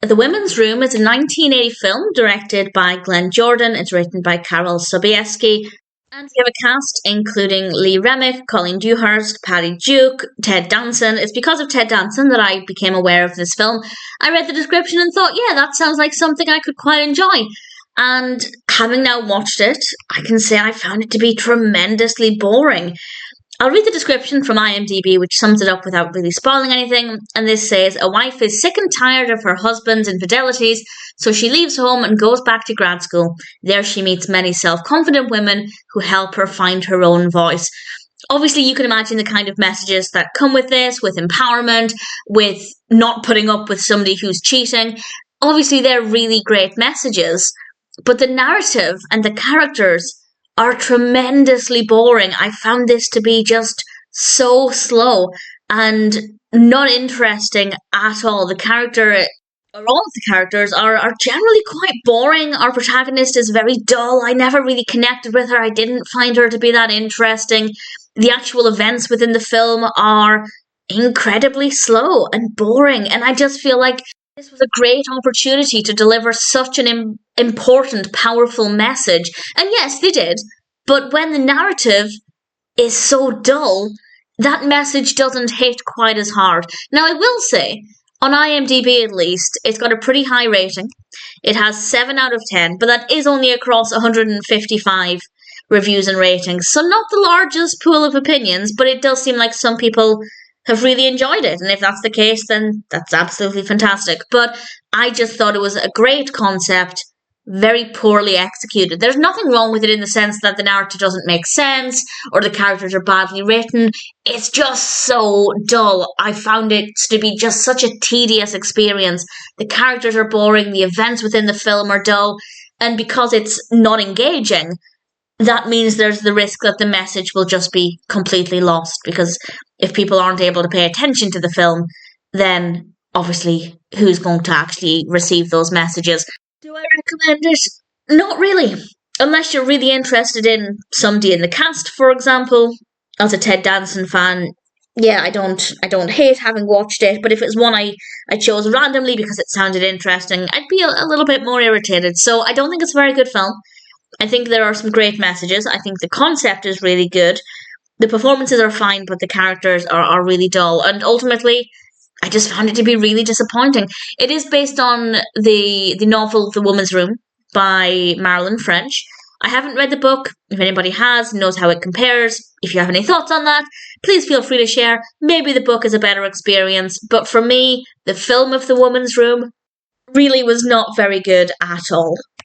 The Women's Room is a 1980 film directed by Glenn Jordan. It's written by Carol Sobieski. And we have a cast including Lee Remick, Colleen Dewhurst, Patty Duke, Ted Danson. It's because of Ted Danson that I became aware of this film. I read the description and thought, yeah, that sounds like something I could quite enjoy. And having now watched it, I can say I found it to be tremendously boring. I'll read the description from IMDb, which sums it up without really spoiling anything. And this says, a wife is sick and tired of her husband's infidelities, so she leaves home and goes back to grad school. There she meets many self-confident women who help her find her own voice. Obviously, you can imagine the kind of messages that come with this, with empowerment, with not putting up with somebody who's cheating. Obviously, they're really great messages, but the narrative and the characters are tremendously boring. I found this to be just so slow and not interesting at all. All of the characters are generally quite boring. Our protagonist is very dull. I never really connected with her. I didn't find her to be that interesting. The actual events within the film are incredibly slow and boring, and I just feel like this was a great opportunity to deliver such an important, powerful message. And yes, they did. But when the narrative is so dull, that message doesn't hit quite as hard. Now, I will say, on IMDb at least, it's got a pretty high rating. It has 7 out of 10, but that is only across 155 reviews and ratings. So not the largest pool of opinions, but it does seem like some people have really enjoyed it. And if that's the case, then that's absolutely fantastic. But I just thought it was a great concept, very poorly executed. There's nothing wrong with it in the sense that the narrative doesn't make sense or the characters are badly written. It's just so dull. I found it to be just such a tedious experience. The characters are boring, the events within the film are dull, and because it's not engaging, that means there's the risk that the message will just be completely lost, because if people aren't able to pay attention to the film, then obviously who's going to actually receive those messages? Do I recommend it? Not really. Unless you're really interested in somebody in the cast, for example. As a Ted Danson fan, yeah, I don't hate having watched it, but if it's one I chose randomly because it sounded interesting, I'd be a little bit more irritated. So I don't think it's a very good film. I think there are some great messages. I think the concept is really good. The performances are fine, but the characters are really dull. And ultimately, I just found it to be really disappointing. It is based on the novel The Woman's Room by Marilyn French. I haven't read the book. If anybody has, knows how it compares. If you have any thoughts on that, please feel free to share. Maybe the book is a better experience. But for me, the film of The Woman's Room really was not very good at all.